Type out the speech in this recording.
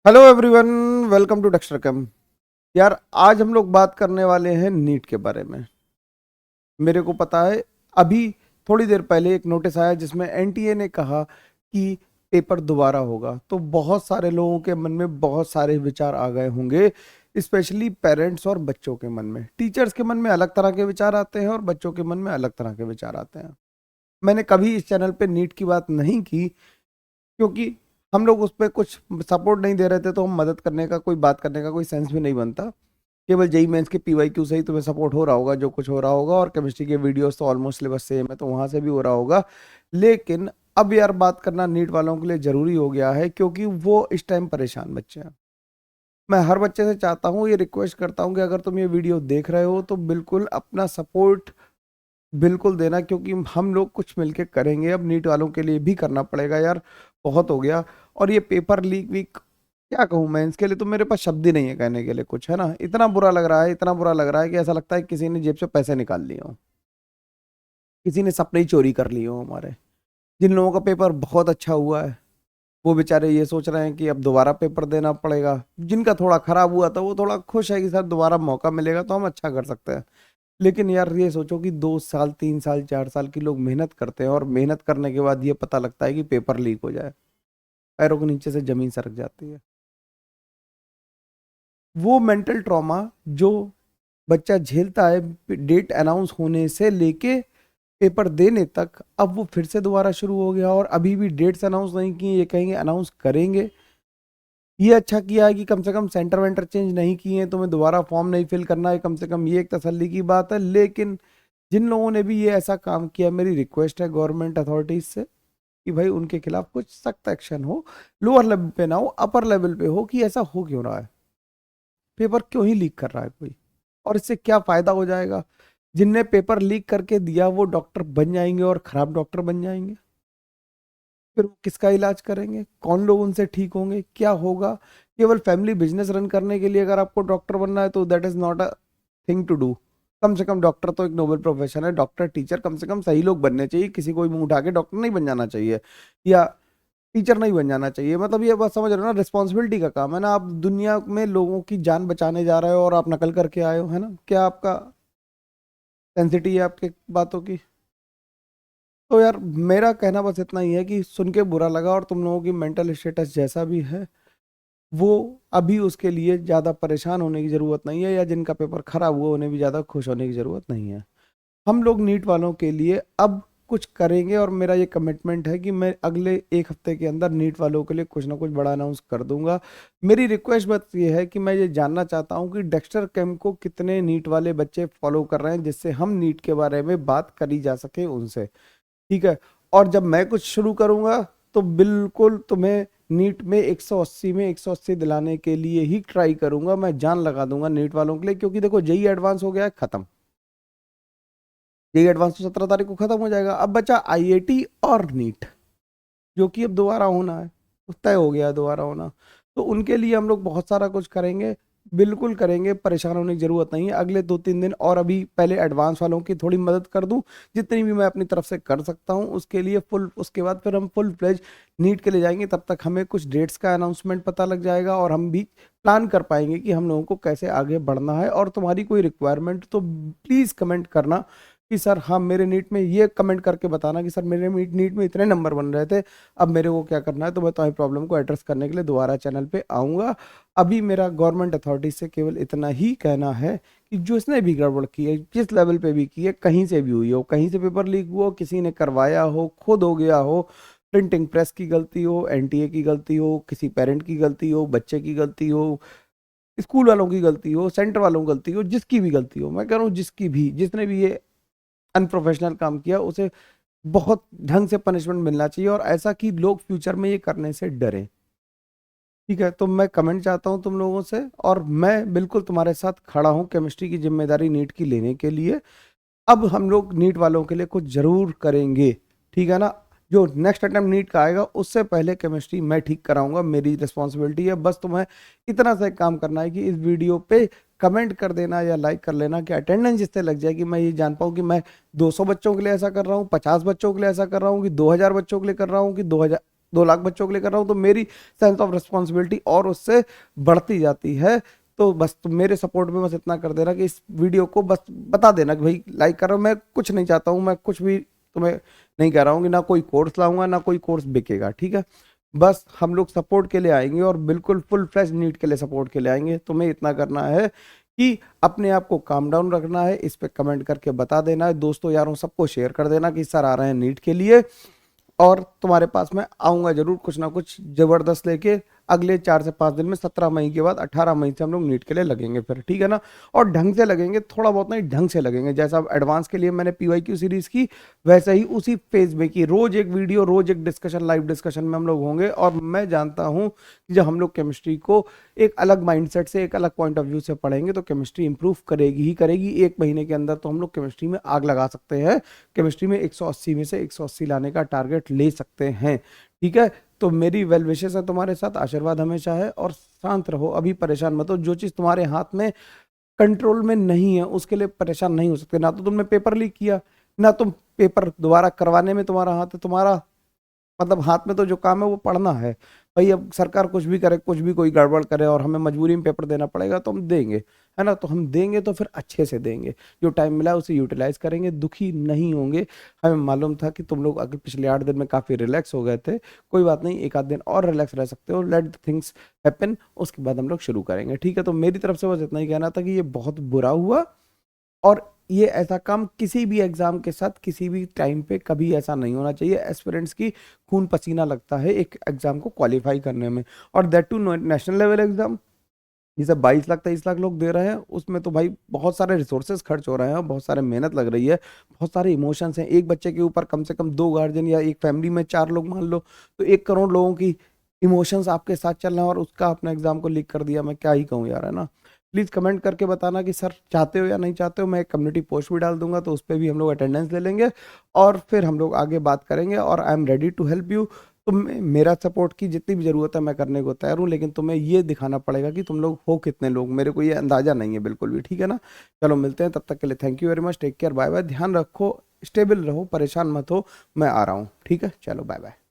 Hello everyone, welcome to Dexter Cam. यार, आज हम लोग बात करने वाले हैं नीट के बारे में। मेरे को पता है, अभी थोड़ी देर पहले एक नोटिस आया जिसमें एनटीए ने कहा कि पेपर दोबारा होगा। तो बहुत सारे लोगों के मन में बहुत सारे विचार आ गए होंगे, स्पेशली पेरेंट्स और बच्चों के मन में। टीचर्स के मन में अलग तरह के विचार आते हैं और बच्चों के मन में अलग तरह के विचार आते हैं। मैंने कभी इस चैनल पे नीट की बात नहीं की, क्योंकि हम लोग उस पर कुछ सपोर्ट नहीं दे रहे थे, तो हम मदद करने का, कोई बात करने का कोई सेंस भी नहीं बनता। केवल जेई मेंस के पीवाईक्यू से ही तुम्हें सपोर्ट हो रहा होगा, जो कुछ हो रहा होगा, और केमिस्ट्री के वीडियोस तो ऑलमोस्ट सिलेबस सेम है, तो वहां से भी हो रहा होगा। लेकिन अब यार, बात करना नीट वालों के लिए जरूरी हो गया है, क्योंकि वो इस टाइम परेशान बच्चे हैं। मैं हर बच्चे से चाहता हूँ, ये रिक्वेस्ट करता हूँ कि अगर तुम ये वीडियो देख रहे हो तो बिल्कुल अपना सपोर्ट बिल्कुल देना, क्योंकि हम लोग कुछ मिलके करेंगे। अब नीट वालों के लिए भी करना पड़ेगा यार, बहुत हो गया। और ये पेपर लीक वीक, क्या कहूँ मैं, इसके लिए तो मेरे पास शब्द ही नहीं है कहने के लिए कुछ, है ना। इतना बुरा लग रहा है, इतना बुरा लग रहा है कि ऐसा लगता है कि किसी ने जेब से पैसे निकाल लिए हो, किसी ने सपने ही चोरी कर लिए हो हमारे। जिन लोगों का पेपर बहुत अच्छा हुआ है, वो बेचारे ये सोच रहे हैं कि अब दोबारा पेपर देना पड़ेगा। जिनका थोड़ा खराब हुआ था वो थोड़ा खुश है कि सर दोबारा मौका मिलेगा तो हम अच्छा कर सकते हैं। लेकिन यार, ये सोचो कि 2 साल 3 साल 4 साल की लोग मेहनत करते हैं, और मेहनत करने के बाद ये पता लगता है कि पेपर लीक हो जाए, पैरों के नीचे से जमीन सरक जाती है। वो मेंटल ट्रॉमा जो बच्चा झेलता है डेट अनाउंस होने से लेके पेपर देने तक, अब वो फिर से दोबारा शुरू हो गया। और अभी भी डेट्स अनाउंस नहीं किए, ये कहेंगे अनाउंस करेंगे। ये अच्छा किया है कि कम से कम सेंटर वेंटर चेंज नहीं किए हैं, तुम्हें दोबारा फॉर्म नहीं फिल करना है, कम से कम ये एक तसल्ली की बात है। लेकिन जिन लोगों ने भी ये ऐसा काम किया, मेरी रिक्वेस्ट है गवर्नमेंट अथॉरिटीज से कि भाई उनके खिलाफ कुछ सख्त एक्शन हो। लोअर लेवल पे ना हो, अपर लेवल पे हो, कि ऐसा हो क्यों रहा है, पेपर क्यों ही लीक कर रहा है कोई, और इससे क्या फायदा हो जाएगा। जिनने पेपर लीक करके दिया वो डॉक्टर बन जाएंगे और खराब डॉक्टर बन जाएंगे, फिर वो किसका इलाज करेंगे, कौन लोग उनसे ठीक होंगे, क्या होगा। केवल फैमिली बिजनेस रन करने के लिए अगर आपको डॉक्टर बनना है तो that is not a thing to do. कम से कम डॉक्टर तो एक नोबल प्रोफेशन है, डॉक्टर टीचर कम से कम सही लोग बनने चाहिए। किसी को भी मुंह उठा के डॉक्टर नहीं बन जाना चाहिए, या टीचर नहीं बन जाना चाहिए। मतलब ये बात समझ रहे हो ना, रिस्पॉन्सिबिलिटी का काम है ना। आप दुनिया में लोगों की जान बचाने जा रहे हो और आप नकल करके आए हो, है ना। क्या आपका सेंसिटिव है आपके बातों की। तो यार, मेरा कहना बस इतना ही है कि सुन के बुरा लगा, और तुम लोगों की मेंटल स्टेटस जैसा भी है, वो अभी उसके लिए ज़्यादा परेशान होने की ज़रूरत नहीं है, या जिनका पेपर खराब हुआ उन्हें भी ज़्यादा खुश होने की ज़रूरत नहीं है। हम लोग नीट वालों के लिए अब कुछ करेंगे, और मेरा ये कमिटमेंट है कि मैं अगले 1 हफ्ते के अंदर नीट वालों के लिए कुछ ना कुछ बड़ा अनाउंस कर दूंगा। मेरी रिक्वेस्ट बस ये है कि मैं ये जानना चाहता हूँ कि डेक्स्टर कैंप को कितने नीट वाले बच्चे फॉलो कर रहे हैं, जिससे हम नीट के बारे में बात करी जा सके उनसे। ठीक है। और जब मैं कुछ शुरू करूंगा तो बिल्कुल तुम्हें नीट में 180 में 180 दिलाने के लिए ही ट्राई करूंगा। मैं जान लगा दूंगा नीट वालों के लिए, क्योंकि देखो, जेई एडवांस हो गया है, खत्म। जेई एडवांस तो 17 तारीख को खत्म हो जाएगा। अब बचा आईआईटी और नीट, जो कि अब दोबारा होना है, तो तय हो गया है दोबारा होना। तो उनके लिए हम लोग बहुत सारा कुछ करेंगे, बिल्कुल करेंगे, परेशान होने की जरूरत नहीं है। अगले 2-3 दिन और अभी पहले एडवांस वालों की थोड़ी मदद कर दूं, जितनी भी मैं अपनी तरफ से कर सकता हूं उसके लिए फुल। उसके बाद फिर हम फुल फ्लेज नीट के लिए जाएंगे। तब तक हमें कुछ डेट्स का अनाउंसमेंट पता लग जाएगा, और हम भी प्लान कर पाएंगे कि हम लोगों को कैसे आगे बढ़ना है। और तुम्हारी कोई रिक्वायरमेंट तो प्लीज़ कमेंट करना कि सर हाँ, मेरे नीट में ये कमेंट करके बताना कि सर मेरे नीट में इतने नंबर बन रहे थे, अब मेरे को क्या करना है। तो मैं तुम्हारी प्रॉब्लम को एड्रेस करने के लिए दोबारा चैनल पे आऊँगा। अभी मेरा गवर्नमेंट अथॉरिटी से केवल इतना ही कहना है कि जो इसने भी गड़बड़ की है, जिस लेवल पे भी की है, कहीं से भी हुई हो, कहीं से पेपर लीक हुआ हो, किसी ने करवाया हो, खुद हो गया हो, प्रिंटिंग प्रेस की गलती हो, एनटीए की गलती हो, किसी पेरेंट की गलती हो, बच्चे की गलती हो, स्कूल वालों की गलती हो, सेंटर वालों की गलती हो, जिसकी भी गलती हो, मैं कह रहा हूँ जिसकी भी, जिसने भी ये अनप्रोफेशनल काम किया, उसे बहुत ढंग से पनिशमेंट मिलना चाहिए, और ऐसा कि लोग फ्यूचर में ये करने से डरें। ठीक है। तो मैं कमेंट चाहता हूं तुम लोगों से, और मैं बिल्कुल तुम्हारे साथ खड़ा हूं केमिस्ट्री की जिम्मेदारी नीट की लेने के लिए। अब हम लोग नीट वालों के लिए कुछ जरूर करेंगे, ठीक है ना। जो नेक्स्ट अटेम्प्ट नीट का आएगा उससे पहले केमिस्ट्री मैं ठीक कराऊंगा, मेरी रिस्पॉन्सिबिलिटी है। बस तुम्हें इतना सा एक काम करना है कि इस वीडियो पे कमेंट कर देना या लाइक कर लेना, कि अटेंडेंस जिससे लग जाए कि मैं ये जान पाऊँ कि मैं 200 बच्चों के लिए ऐसा कर रहा हूँ, 50 बच्चों के लिए ऐसा कर रहा हूँ, कि 2000 बच्चों के लिए कर रहा हूँ, कि 2000 2 लाख बच्चों के लिए कर रहा हूँ, तो मेरी सेंस ऑफ रिस्पॉन्सिबिलिटी और उससे बढ़ती जाती है। तो बस तुम मेरे सपोर्ट में बस इतना कर देना कि इस वीडियो को बस बता देना कि भाई लाइक करो। मैं कुछ नहीं चाहता हूँ, मैं कुछ भी तुम्हें नहीं कह रहा हूँ कि ना कोई कोर्स लाऊंगा ना कोई कोर्स बिकेगा, ठीक है। बस हम लोग सपोर्ट के लिए आएंगे और बिल्कुल फुल फ्लैश नीट के लिए सपोर्ट के लिए आएंगे। तुम्हें इतना करना है कि अपने आप को काम डाउन रखना है, इस पे कमेंट करके बता देना है, दोस्तों यारों सबको शेयर कर देना कि सर आ रहे हैं नीट के लिए। और तुम्हारे पास मैं आऊंगा जरूर कुछ ना कुछ जबरदस्त लेके अगले 4 से 5 दिन में। 17 मई के बाद 18 मई से हम लोग नीट के लिए लगेंगे फिर, ठीक है ना। और ढंग से लगेंगे, थोड़ा बहुत नहीं ढंग से लगेंगे। जैसा एडवांस के लिए मैंने PYQ सीरीज की, वैसे ही उसी फेज में की रोज एक वीडियो, रोज एक डिस्कशन, लाइव डिस्कशन में हम लोग होंगे। और मैं जानता हूं कि जब हम लोग केमिस्ट्री को एक अलग माइंडसेट से, एक अलग पॉइंट ऑफ व्यू से पढ़ेंगे तो केमिस्ट्री इंप्रूव करेगी ही करेगी। 1 महीने के अंदर तो हम लोग केमिस्ट्री में आग लगा सकते हैं, केमिस्ट्री में 180 में से 180 लाने का टारगेट ले सकते हैं, ठीक है। तो मेरी वेल विशेस है तुम्हारे साथ, आशीर्वाद हमेशा है। और शांत रहो, अभी परेशान मत हो। जो चीज तुम्हारे हाथ में कंट्रोल में नहीं है उसके लिए परेशान नहीं हो सकते। ना तो तुमने पेपर लीक किया, ना तुम पेपर दोबारा करवाने में तुम्हारा हाथ है। तुम्हारा मतलब हाथ में तो जो काम है वो पढ़ना है भाई। अब सरकार कुछ भी करे, कुछ भी कोई गड़बड़ करे और हमें मजबूरी में पेपर देना पड़ेगा तो हम देंगे, है ना। तो हम देंगे तो फिर अच्छे से देंगे, जो टाइम मिला है उसे यूटिलाइज करेंगे, दुखी नहीं होंगे। हमें मालूम था कि तुम लोग अगर पिछले 8 दिन में काफी रिलैक्स हो गए थे, कोई बात नहीं, 1 आध दिन और रिलैक्स रह सकते हो। लेट थिंग्स हैपन, उसके बाद हम लोग शुरू करेंगे, ठीक है। तो मेरी तरफ से बस इतना ही कहना था कि ये बहुत बुरा हुआ, और ये ऐसा काम किसी भी एग्जाम के साथ किसी भी टाइम पे कभी ऐसा नहीं होना चाहिए। एस्पिरेंट्स की खून पसीना लगता है एक एग्जाम को क्वालिफाई करने में, और that to national level exam, जिसे 22 लाख 23 लाख लोग दे रहे हैं। उसमें तो भाई बहुत सारे रिसोर्सेज खर्च हो रहे हैं, बहुत सारे मेहनत लग रही है, बहुत सारे इमोशंस हैं। एक बच्चे के ऊपर कम से कम 2 गार्जियन, या एक फैमिली में 4 लोग मान लो, तो 1 करोड़ लोगों की इमोशंस आपके साथ चल रहे हैं, और उसका अपने एग्जाम को लीक कर दिया। मैं क्या ही कहूँ यार, है ना। प्लीज़ कमेंट करके बताना कि सर चाहते हो या नहीं चाहते हो। मैं एक कम्युनिटी पोस्ट भी डाल दूंगा, तो उस पर भी हम लोग अटेंडेंस ले लेंगे और फिर हम लोग आगे बात करेंगे। और I am ready to help you. तुम मेरा सपोर्ट की जितनी भी जरूरत है मैं करने को तैयार हूँ, लेकिन तुम्हें ये दिखाना पड़ेगा कि तुम लोग हो कितने लोग। मेरे को ये अंदाजा नहीं है बिल्कुल भी, ठीक है ना। चलो मिलते हैं, तब तक के लिए thank you very much, take care, bye bye. ध्यान रखो, स्टेबल रहो, परेशान मत हो। मैं आ रहा हूँ, ठीक है। चलो बाय बाय।